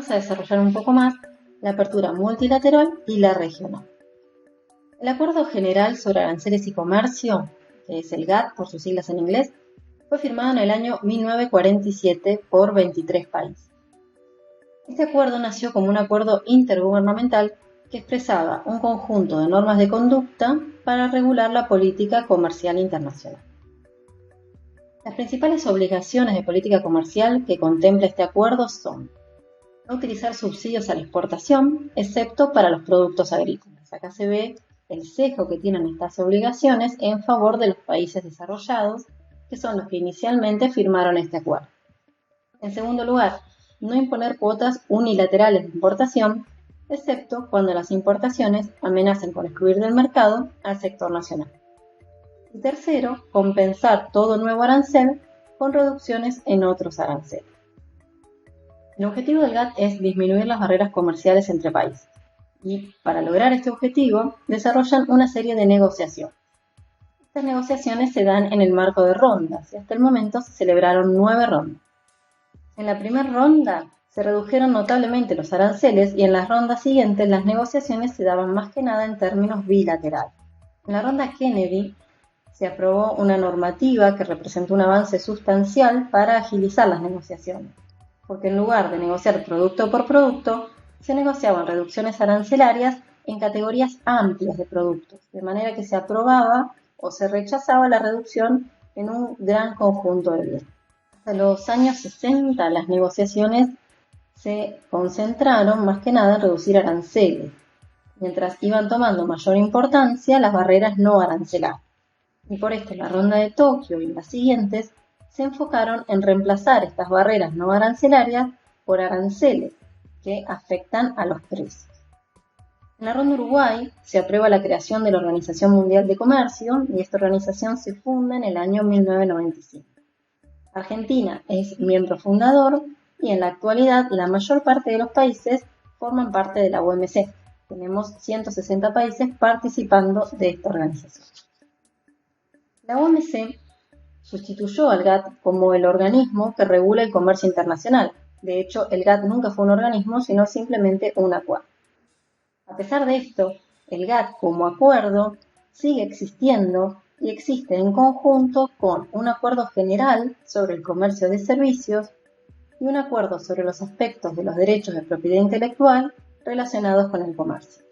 Vamos a desarrollar un poco más la apertura multilateral y la regional. El Acuerdo General sobre Aranceles y Comercio, que es el GATT por sus siglas en inglés, fue firmado en el año 1947 por 23 países. Este acuerdo nació como un acuerdo intergubernamental que expresaba un conjunto de normas de conducta para regular la política comercial internacional. Las principales obligaciones de política comercial que contempla este acuerdo son no utilizar subsidios a la exportación, excepto para los productos agrícolas. Acá se ve el sesgo que tienen estas obligaciones en favor de los países desarrollados, que son los que inicialmente firmaron este acuerdo. En segundo lugar, no imponer cuotas unilaterales de importación, excepto cuando las importaciones amenacen con excluir del mercado al sector nacional. Y tercero, compensar todo nuevo arancel con reducciones en otros aranceles. El objetivo del GATT es disminuir las barreras comerciales entre países y para lograr este objetivo desarrollan una serie de negociaciones. Estas negociaciones se dan en el marco de rondas y hasta el momento se celebraron 9 rondas. En la primera ronda se redujeron notablemente los aranceles y en las rondas siguientes las negociaciones se daban más que nada en términos bilaterales. En la ronda Kennedy se aprobó una normativa que representó un avance sustancial para agilizar las negociaciones, porque en lugar de negociar producto por producto, se negociaban reducciones arancelarias en categorías amplias de productos, de manera que se aprobaba o se rechazaba la reducción en un gran conjunto de bienes. Hasta los años 60 las negociaciones se concentraron más que nada en reducir aranceles, mientras iban tomando mayor importancia las barreras no arancelarias. Y por esto la ronda de Tokio y las siguientes se enfocaron en reemplazar estas barreras no arancelarias por aranceles que afectan a los precios. En la ronda Uruguay se aprueba la creación de la Organización Mundial de Comercio y esta organización se funda en el año 1995. Argentina es miembro fundador y en la actualidad la mayor parte de los países forman parte de la OMC. Tenemos 160 países participando de esta organización. La OMC sustituyó al GATT como el organismo que regula el comercio internacional. De hecho, el GATT nunca fue un organismo, sino simplemente un acuerdo. A pesar de esto, el GATT como acuerdo sigue existiendo y existe en conjunto con un acuerdo general sobre el comercio de servicios y un acuerdo sobre los aspectos de los derechos de propiedad intelectual relacionados con el comercio.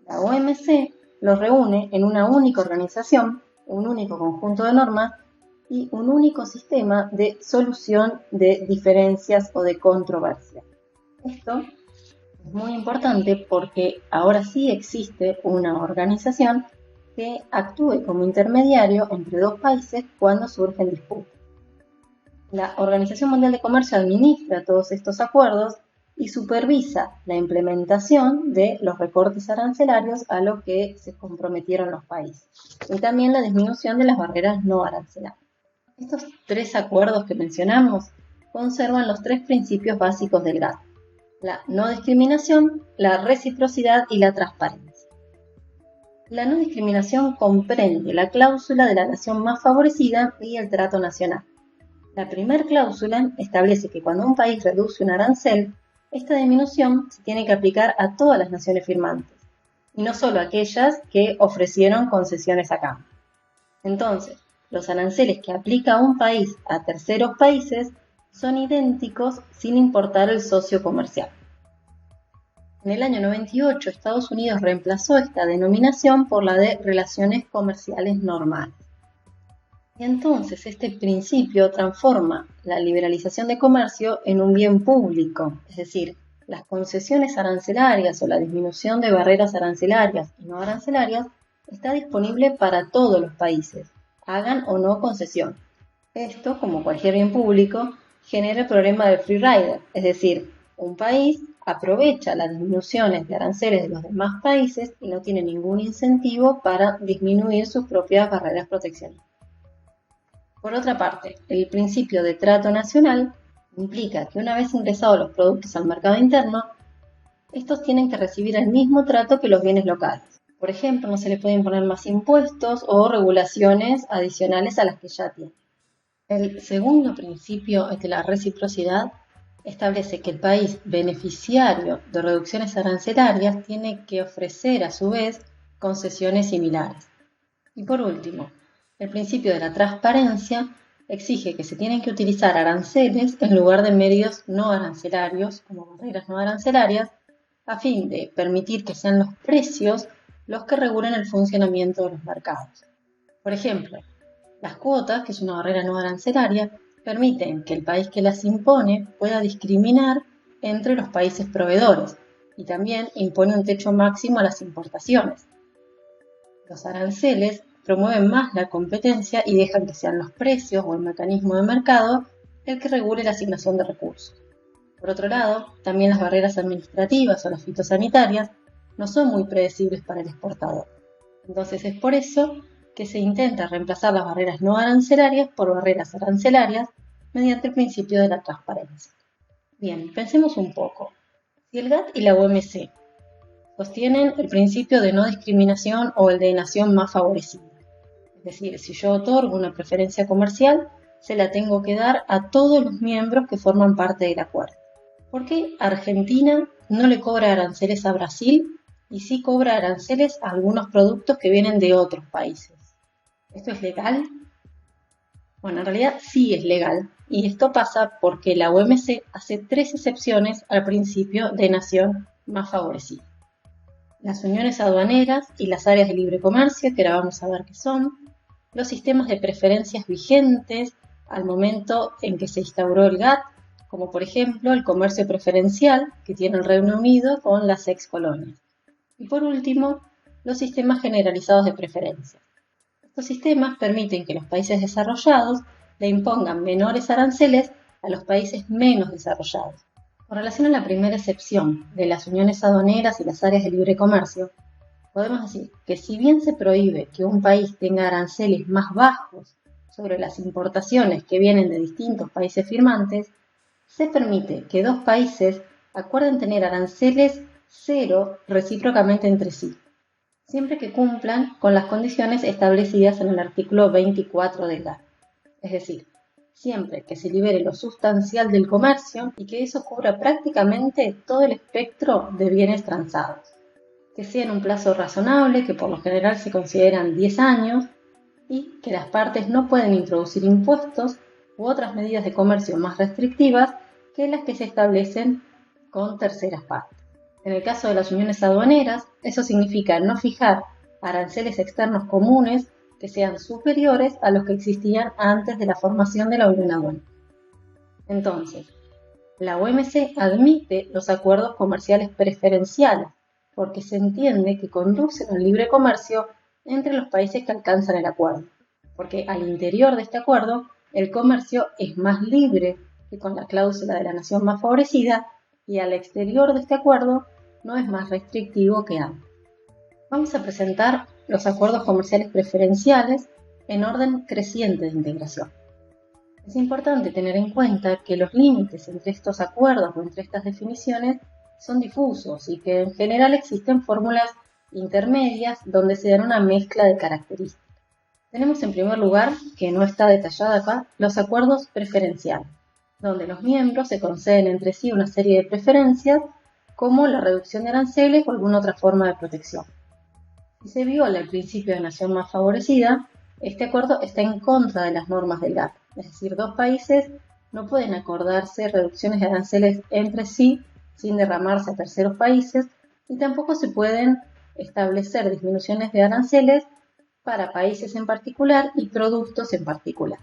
La OMC los reúne en una única organización, un único conjunto de normas y un único sistema de solución de diferencias o de controversias. Esto es muy importante porque ahora sí existe una organización que actúe como intermediario entre dos países cuando surgen disputas. La Organización Mundial de Comercio administra todos estos acuerdos y supervisa la implementación de los recortes arancelarios a los que se comprometieron los países y también la disminución de las barreras no arancelarias. Estos 3 acuerdos que mencionamos conservan los 3 principios básicos del GATT: la no discriminación, la reciprocidad y la transparencia. La no discriminación comprende la cláusula de la nación más favorecida y el trato nacional. La primera cláusula establece que cuando un país reduce un arancel, esta disminución se tiene que aplicar a todas las naciones firmantes, y no solo a aquellas que ofrecieron concesiones a cambio. Entonces, los aranceles que aplica un país a terceros países son idénticos sin importar el socio comercial. En el año 98, Estados Unidos reemplazó esta denominación por la de relaciones comerciales normales. Y entonces este principio transforma la liberalización de comercio en un bien público, es decir, las concesiones arancelarias o la disminución de barreras arancelarias y no arancelarias está disponible para todos los países, hagan o no concesión. Esto, como cualquier bien público, genera el problema del free rider, es decir, un país aprovecha las disminuciones de aranceles de los demás países y no tiene ningún incentivo para disminuir sus propias barreras proteccionistas. Por otra parte, el principio de trato nacional implica que una vez ingresados los productos al mercado interno, estos tienen que recibir el mismo trato que los bienes locales. Por ejemplo, no se le puede imponer más impuestos o regulaciones adicionales a las que ya tiene. El segundo principio es de la reciprocidad. establece que el país beneficiario de reducciones arancelarias tiene que ofrecer a su vez concesiones similares. Y por último, el principio de la transparencia exige que se tienen que utilizar aranceles en lugar de medios no arancelarios, como barreras no arancelarias, a fin de permitir que sean los precios los que regulen el funcionamiento de los mercados. Por ejemplo, las cuotas, que es una barrera no arancelaria, permiten que el país que las impone pueda discriminar entre los países proveedores y también impone un techo máximo a las importaciones. Los aranceles promueven más la competencia y dejan que sean los precios o el mecanismo de mercado el que regule la asignación de recursos. Por otro lado, también las barreras administrativas o las fitosanitarias no son muy predecibles para el exportador. Entonces es por eso que se intenta reemplazar las barreras no arancelarias por barreras arancelarias mediante el principio de la transparencia. Bien, pensemos un poco. Si el GATT y la OMC sostienen el principio de no discriminación o el de nación más favorecida, es decir, si yo otorgo una preferencia comercial, se la tengo que dar a todos los miembros que forman parte del acuerdo. ¿Por qué Argentina no le cobra aranceles a Brasil y sí cobra aranceles a algunos productos que vienen de otros países? ¿Esto es legal? Bueno, en realidad sí es legal, y esto pasa porque la OMC hace 3 excepciones al principio de nación más favorecida. Las uniones aduaneras y las áreas de libre comercio, que ahora vamos a ver qué son, los sistemas de preferencias vigentes al momento en que se instauró el GATT, como por ejemplo el comercio preferencial que tiene el Reino Unido con las ex colonias. Y por último, los sistemas generalizados de preferencias. Estos sistemas permiten que los países desarrollados le impongan menores aranceles a los países menos desarrollados. Con relación a la primera excepción de las uniones aduaneras y las áreas de libre comercio, podemos decir que si bien se prohíbe que un país tenga aranceles más bajos sobre las importaciones que vienen de distintos países firmantes, se permite que 2 países acuerden tener aranceles cero recíprocamente entre sí, siempre que cumplan con las condiciones establecidas en el artículo 24 del GATT. Es decir, siempre que se libere lo sustancial del comercio y que eso cubra prácticamente todo el espectro de bienes transados, que sea en un plazo razonable, que por lo general se consideran 10 años, y que las partes no pueden introducir impuestos u otras medidas de comercio más restrictivas que las que se establecen con terceras partes. En el caso de las uniones aduaneras, eso significa no fijar aranceles externos comunes que sean superiores a los que existían antes de la formación de la Unión Aduanera. Entonces, la OMC admite los acuerdos comerciales preferenciales porque se entiende que conducen al libre comercio entre los países que alcanzan el acuerdo, porque al interior de este acuerdo el comercio es más libre que con la cláusula de la nación más favorecida y al exterior de este acuerdo no es más restrictivo que antes. Vamos a presentar los acuerdos comerciales preferenciales en orden creciente de integración. Es importante tener en cuenta que los límites entre estos acuerdos o entre estas definiciones son difusos y que en general existen fórmulas intermedias donde se dan una mezcla de características. Tenemos en primer lugar, que no está detallada acá, los acuerdos preferenciales, donde los miembros se conceden entre sí una serie de preferencias como la reducción de aranceles o alguna otra forma de protección. Si se viola el principio de nación más favorecida, este acuerdo está en contra de las normas del GATT, es decir, 2 países no pueden acordarse reducciones de aranceles entre sí sin derramarse a terceros países y tampoco se pueden establecer disminuciones de aranceles para países en particular y productos en particular.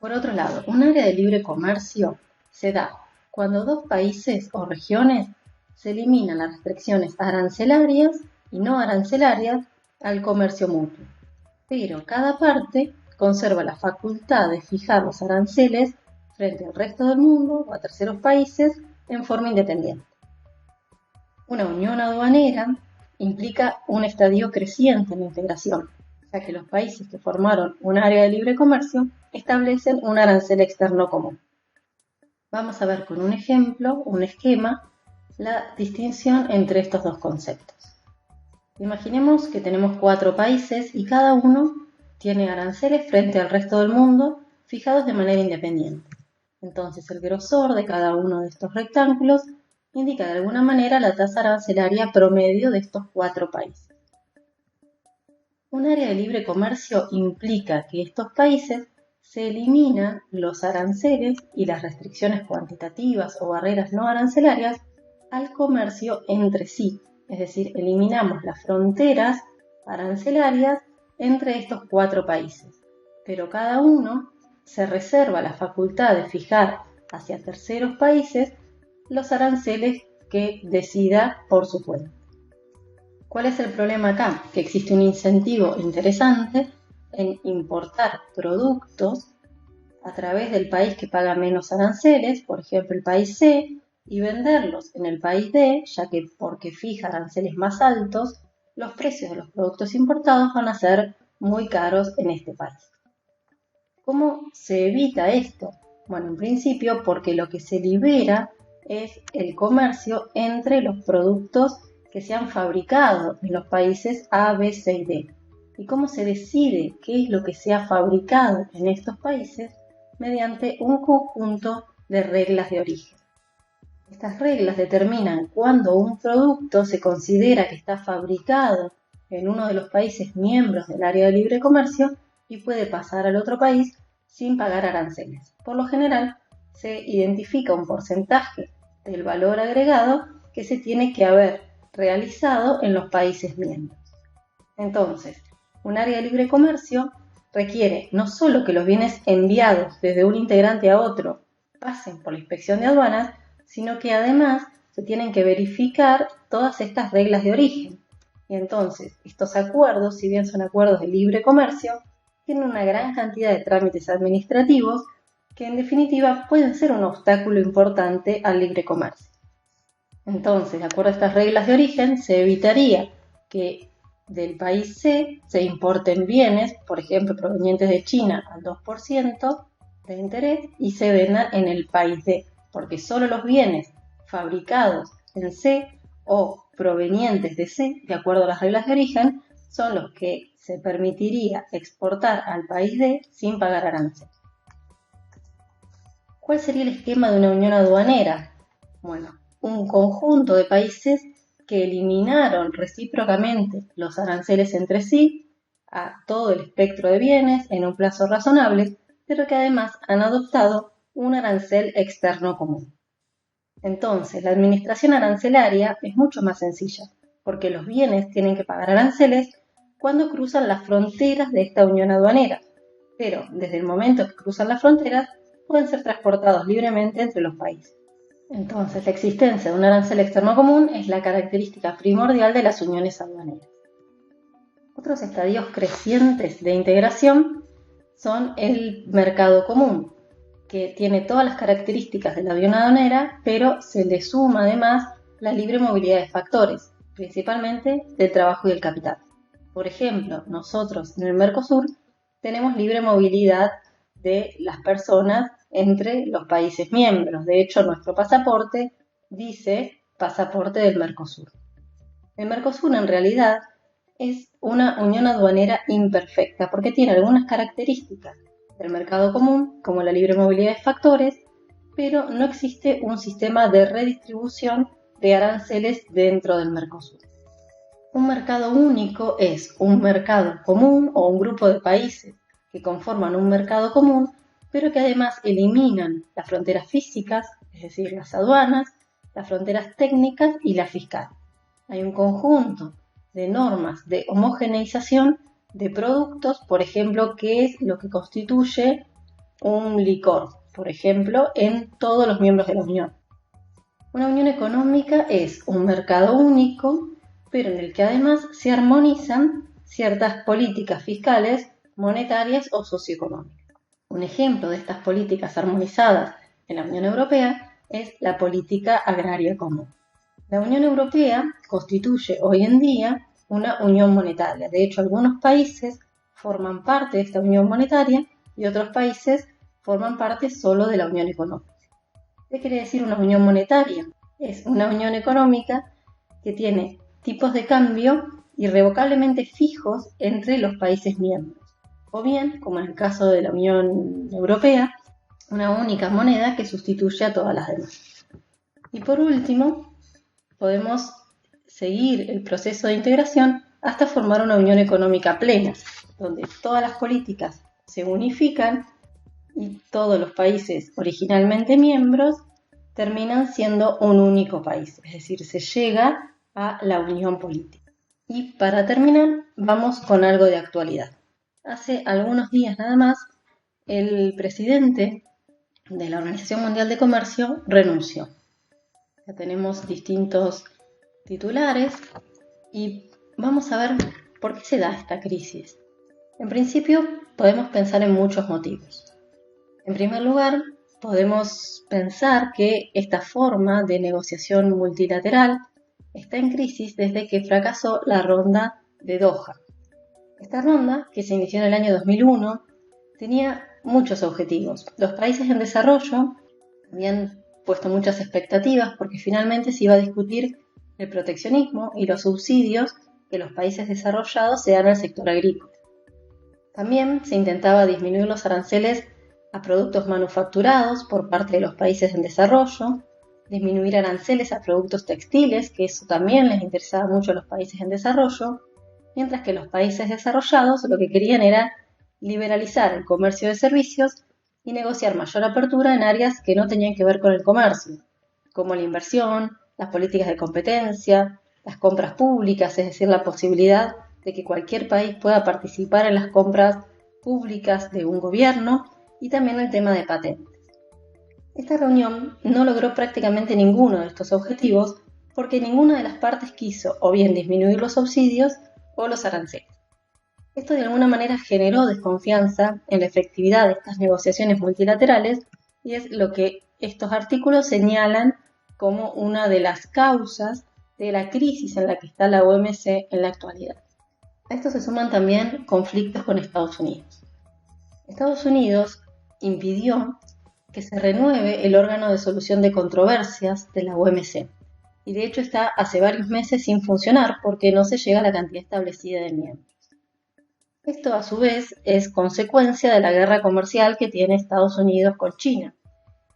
Por otro lado, un área de libre comercio se da cuando 2 países o regiones se eliminan las restricciones arancelarias y no arancelarias al comercio mutuo, pero cada parte conserva la facultad de fijar los aranceles frente al resto del mundo o a terceros países en forma independiente. Una unión aduanera implica un estadio creciente en la integración, ya que los países que formaron un área de libre comercio establecen un arancel externo común. Vamos a ver con un ejemplo, un esquema, la distinción entre estos 2 conceptos. Imaginemos que tenemos 4 países y cada uno tiene aranceles frente al resto del mundo fijados de manera independiente. Entonces el grosor de cada uno de estos rectángulos indica de alguna manera la tasa arancelaria promedio de estos 4 países. Un área de libre comercio implica que estos países se eliminan los aranceles y las restricciones cuantitativas o barreras no arancelarias al comercio entre sí, es decir, eliminamos las fronteras arancelarias entre estos 4 países, pero cada uno se reserva la facultad de fijar hacia terceros países los aranceles que decida por su cuenta. ¿Cuál es el problema acá? Que existe un incentivo interesante en importar productos a través del país que paga menos aranceles, por ejemplo el país C, y venderlos en el país D, ya que porque fija aranceles más altos, los precios de los productos importados van a ser muy caros en este país. ¿Cómo se evita esto? Bueno, en principio porque lo que se libera es el comercio entre los productos que se han fabricado en los países A, B, C y D. ¿Y cómo se decide qué es lo que se ha fabricado en estos países? Mediante un conjunto de reglas de origen. Estas reglas determinan cuándo un producto se considera que está fabricado en uno de los países miembros del área de libre comercio y puede pasar al otro país sin pagar aranceles. Por lo general, se identifica un porcentaje del valor agregado que se tiene que haber realizado en los países miembros. Entonces, un área de libre comercio requiere no solo que los bienes enviados desde un integrante a otro pasen por la inspección de aduanas, sino que además se tienen que verificar todas estas reglas de origen. Y entonces, estos acuerdos, si bien son acuerdos de libre comercio, tienen una gran cantidad de trámites administrativos que en definitiva pueden ser un obstáculo importante al libre comercio. Entonces, de acuerdo a estas reglas de origen, se evitaría que del país C se importen bienes, por ejemplo, provenientes de China al 2% de interés y se vendan en el país D, porque solo los bienes fabricados en C o provenientes de C, de acuerdo a las reglas de origen, son los que se permitiría exportar al país D sin pagar arancel. ¿Cuál sería el esquema de una unión aduanera? Bueno, un conjunto de países que eliminaron recíprocamente los aranceles entre sí a todo el espectro de bienes en un plazo razonable, pero que además han adoptado un arancel externo común. Entonces, la administración arancelaria es mucho más sencilla, porque los bienes tienen que pagar aranceles cuando cruzan las fronteras de esta unión aduanera, pero desde el momento que cruzan las fronteras pueden ser transportados libremente entre los países. Entonces, la existencia de un arancel externo común es la característica primordial de las uniones aduaneras. Otros estadios crecientes de integración son el mercado común, que tiene todas las características de la unión aduanera, pero se le suma además la libre movilidad de factores, principalmente del trabajo y el capital. Por ejemplo, nosotros en el Mercosur tenemos libre movilidad de las personas entre los países miembros. De hecho, nuestro pasaporte dice pasaporte del Mercosur. El Mercosur en realidad es una unión aduanera imperfecta porque tiene algunas características del mercado común, como la libre movilidad de factores, pero no existe un sistema de redistribución de aranceles dentro del Mercosur. Un mercado único es un mercado común o un grupo de países que conforman un mercado común, pero que además eliminan las fronteras físicas, es decir, las aduanas, las fronteras técnicas y la fiscal. Hay un conjunto de normas de homogeneización de productos, por ejemplo, que es lo que constituye un licor, por ejemplo, en todos los miembros de la Unión. Una unión económica es un mercado único, pero en el que además se armonizan ciertas políticas fiscales, monetarias o socioeconómicas. Un ejemplo de estas políticas armonizadas en la Unión Europea es la política agraria común. La Unión Europea constituye hoy en día una unión monetaria. De hecho, algunos países forman parte de esta unión monetaria y otros países forman parte solo de la unión económica. ¿Qué quiere decir una unión monetaria? Es una unión económica que tiene tipos de cambio irrevocablemente fijos entre los países miembros. O bien, como en el caso de la Unión Europea, una única moneda que sustituye a todas las demás. Y por último, podemos seguir el proceso de integración hasta formar una unión económica plena, donde todas las políticas se unifican y todos los países originalmente miembros terminan siendo un único país, es decir, se llega a la unión política. Y para terminar, vamos con algo de actualidad. Hace algunos días nada más, el presidente de la Organización Mundial de Comercio renunció. Ya tenemos distintos titulares y vamos a ver por qué se da esta crisis. En principio, podemos pensar en muchos motivos. En primer lugar, podemos pensar que esta forma de negociación multilateral está en crisis desde que fracasó la ronda de Doha. Esta ronda, que se inició en el año 2001, tenía muchos objetivos. Los países en desarrollo habían puesto muchas expectativas porque finalmente se iba a discutir el proteccionismo y los subsidios que los países desarrollados se dan al sector agrícola. También se intentaba disminuir los aranceles a productos manufacturados por parte de los países en desarrollo, disminuir aranceles a productos textiles, que eso también les interesaba mucho a los países en desarrollo, mientras que los países desarrollados lo que querían era liberalizar el comercio de servicios y negociar mayor apertura en áreas que no tenían que ver con el comercio, como la inversión, las políticas de competencia, las compras públicas, es decir, la posibilidad de que cualquier país pueda participar en las compras públicas de un gobierno, y también el tema de patentes. Esta reunión no logró prácticamente ninguno de estos objetivos porque ninguna de las partes quiso o bien disminuir los subsidios o los aranceles. Esto de alguna manera generó desconfianza en la efectividad de estas negociaciones multilaterales y es lo que estos artículos señalan como una de las causas de la crisis en la que está la OMC en la actualidad. A esto se suman también conflictos con Estados Unidos. Estados Unidos impidió que se renueve el órgano de solución de controversias de la OMC y de hecho está hace varios meses sin funcionar porque no se llega a la cantidad establecida de miembros. Esto a su vez es consecuencia de la guerra comercial que tiene Estados Unidos con China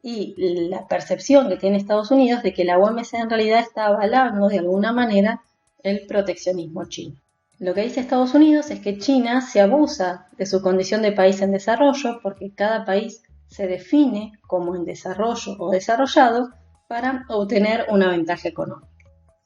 y la percepción que tiene Estados Unidos de que la OMC en realidad está avalando de alguna manera el proteccionismo chino. Lo que dice Estados Unidos es que China se abusa de su condición de país en desarrollo porque cada país se define como en desarrollo o desarrollado para obtener una ventaja económica.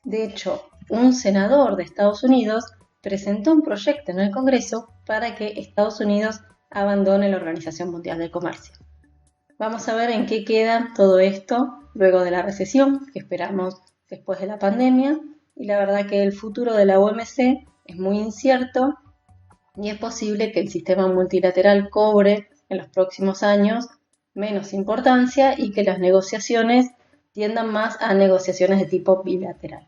De hecho, un senador de Estados Unidos presentó un proyecto en el Congreso para que Estados Unidos abandone la Organización Mundial del Comercio. Vamos a ver en qué queda todo esto luego de la recesión que esperamos después de la pandemia y la verdad que el futuro de la OMC es muy incierto y es posible que el sistema multilateral cobre en los próximos años menos importancia y que las negociaciones tiendan más a negociaciones de tipo bilateral.